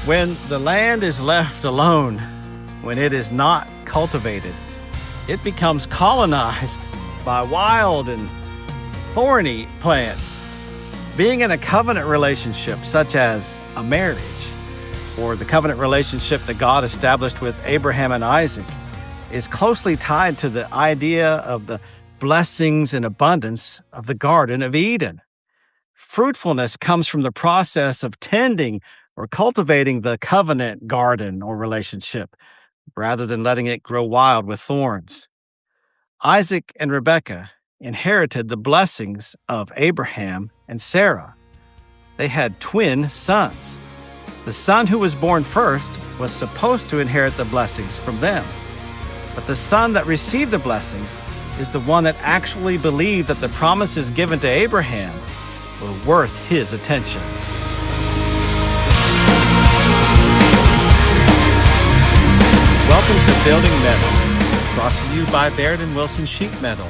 When the land is left alone, when it is not cultivated, it becomes colonized by wild and thorny plants. Being in a covenant relationship, such as a marriage, or the covenant relationship that God established with Abraham and Isaac, is closely tied to the idea of the blessings and abundance of the Garden of Eden. Fruitfulness comes from the process of tending or cultivating the covenant garden or relationship, rather than letting it grow wild with thorns. Isaac and Rebekah inherited the blessings of Abraham and Sarah. They had twin sons. The son who was born first was supposed to inherit the blessings from them. But the son that received the blessings is the one that actually believed that the promises given to Abraham were worth his attention. Welcome to Building Metal, brought to you by Baird & Wilson Sheet Metal.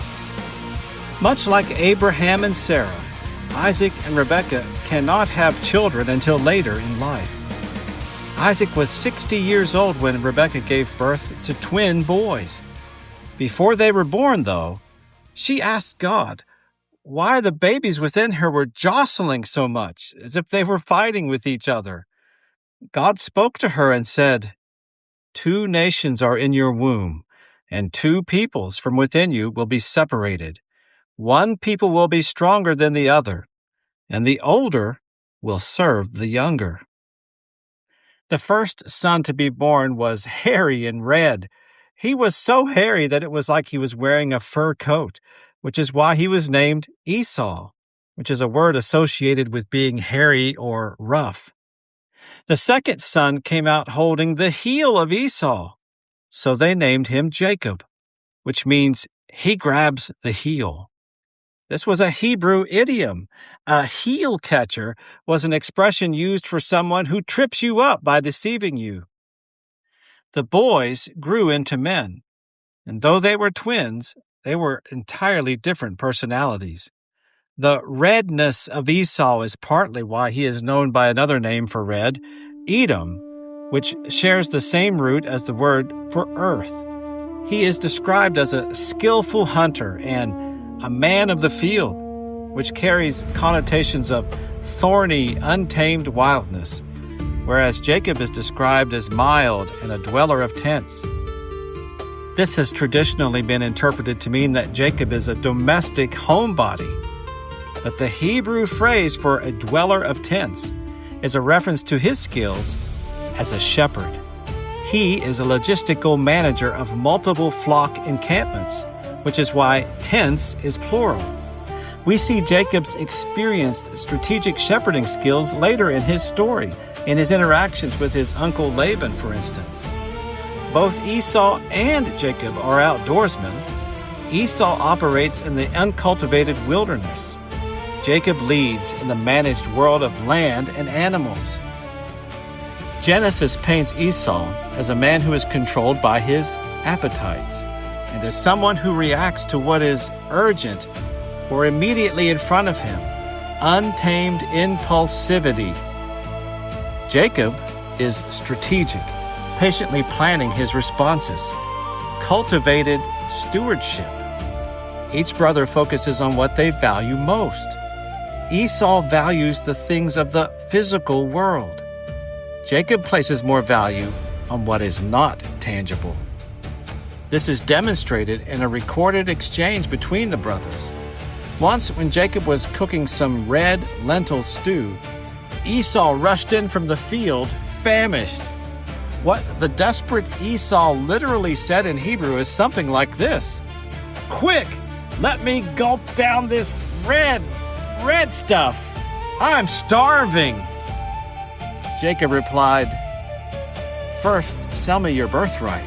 Much like Abraham and Sarah, Isaac and Rebekah cannot have children until later in life. Isaac was 60 years old when Rebekah gave birth to twin boys. Before they were born, though, she asked God why the babies within her were jostling so much, as if they were fighting with each other. God spoke to her and said, "2 nations are in your womb, and 2 peoples from within you will be separated. One people will be stronger than the other, and the older will serve the younger." The first son to be born was hairy and red. He was so hairy that it was like he was wearing a fur coat, which is why he was named Esau, which is a word associated with being hairy or rough. The second son came out holding the heel of Esau, so they named him Jacob, which means he grabs the heel. This was a Hebrew idiom. A heel catcher was an expression used for someone who trips you up by deceiving you. The boys grew into men, and though they were twins, they were entirely different personalities. The redness of Esau is partly why he is known by another name for red, Edom, which shares the same root as the word for earth. He is described as a skillful hunter and a man of the field, which carries connotations of thorny, untamed wildness, whereas Jacob is described as mild and a dweller of tents. This has traditionally been interpreted to mean that Jacob is a domestic homebody, but the Hebrew phrase for a dweller of tents is a reference to his skills as a shepherd. He is a logistical manager of multiple flock encampments, which is why tents is plural. We see Jacob's experienced strategic shepherding skills later in his story, in his interactions with his uncle Laban, for instance. Both Esau and Jacob are outdoorsmen. Esau operates in the uncultivated wilderness. Jacob leads in the managed world of land and animals. Genesis paints Esau as a man who is controlled by his appetites, and as someone who reacts to what is urgent or immediately in front of him, untamed impulsivity. Jacob is strategic, patiently planning his responses, cultivated stewardship. Each brother focuses on what they value most. Esau values the things of the physical world. Jacob places more value on what is not tangible. This is demonstrated in a recorded exchange between the brothers. Once, when Jacob was cooking some red lentil stew, Esau rushed in from the field, famished. What the desperate Esau literally said in Hebrew is something like this: "Quick, let me gulp down this red stuff. I'm starving." Jacob replied, "First, sell me your birthright."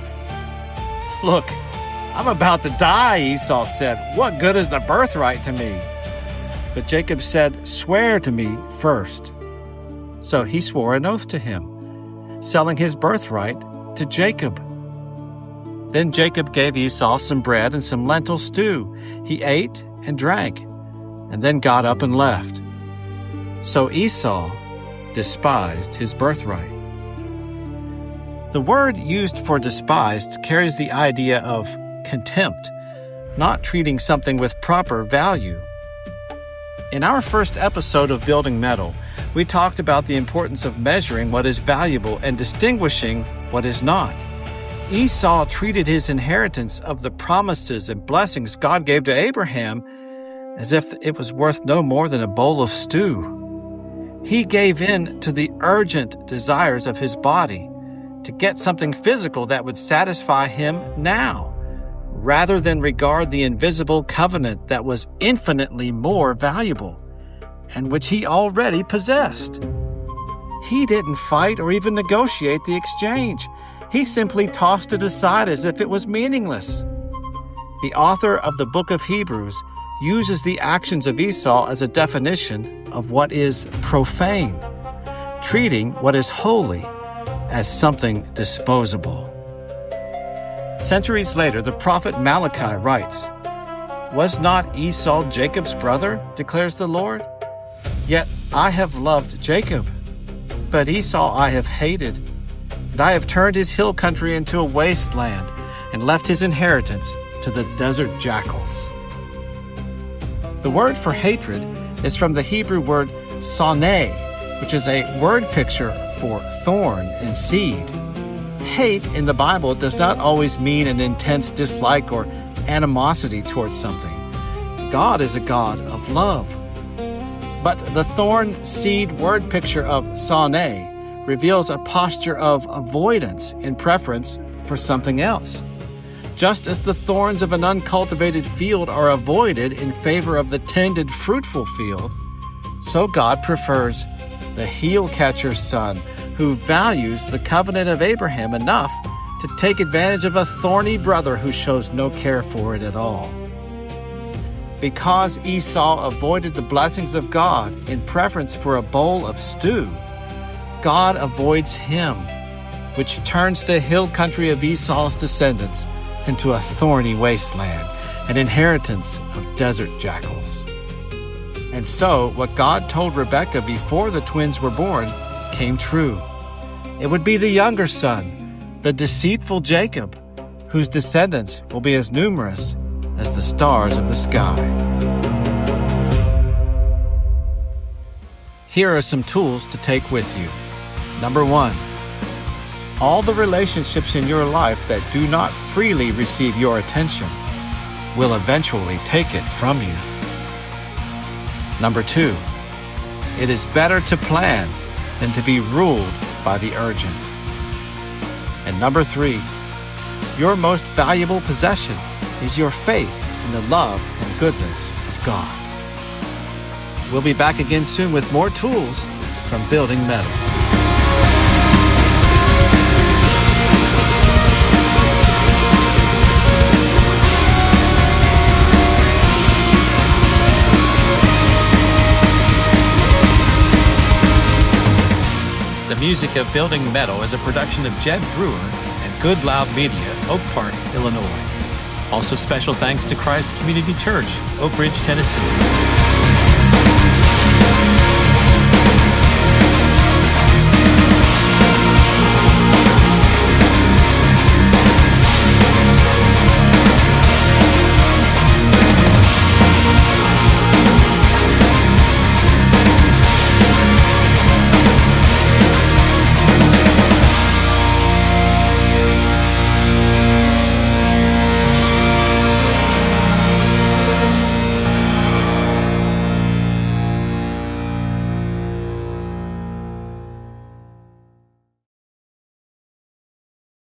"Look, I'm about to die," Esau said. "What good is the birthright to me?" But Jacob said, "Swear to me first." So he swore an oath to him, selling his birthright to Jacob. Then Jacob gave Esau some bread and some lentil stew. He ate and drank, and then got up and left. So Esau despised his birthright. The word used for despised carries the idea of contempt, not treating something with proper value. In our first episode of Building Metal, we talked about the importance of measuring what is valuable and distinguishing what is not. Esau treated his inheritance of the promises and blessings God gave to Abraham as if it was worth no more than a bowl of stew. He gave in to the urgent desires of his body to get something physical that would satisfy him now, rather than regard the invisible covenant that was infinitely more valuable and which he already possessed. He didn't fight or even negotiate the exchange. He simply tossed it aside as if it was meaningless. The author of the book of Hebrews uses the actions of Esau as a definition of what is profane, treating what is holy as something disposable. Centuries later, the prophet Malachi writes, "Was not Esau Jacob's brother, declares the Lord? Yet I have loved Jacob, but Esau I have hated. And I have turned his hill country into a wasteland and left his inheritance to the desert jackals." The word for hatred is from the Hebrew word soneh, which is a word picture for thorn and seed. Hate in the Bible does not always mean an intense dislike or animosity towards something. God is a God of love. But the thorn seed word picture of soneh reveals a posture of avoidance in preference for something else. Just as the thorns of an uncultivated field are avoided in favor of the tended, fruitful field, so God prefers the heel-catcher's son who values the covenant of Abraham enough to take advantage of a thorny brother who shows no care for it at all. Because Esau avoided the blessings of God in preference for a bowl of stew, God avoids him, which turns the hill country of Esau's descendants into a thorny wasteland, an inheritance of desert jackals. And so, what God told Rebekah before the twins were born came true. It would be the younger son, the deceitful Jacob, whose descendants will be as numerous as the stars of the sky. Here are some tools to take with you. Number 1, all the relationships in your life that do not freely receive your attention will eventually take it from you. Number 2, it is better to plan than to be ruled by the urgent. And number 3, your most valuable possession is your faith in the love and goodness of God. We'll be back again soon with more tools from Building Metal. The music of Building Metal is a production of Jed Brewer and Good Loud Media, Oak Park, Illinois. Also special thanks to Christ Community Church, Oak Ridge, Tennessee.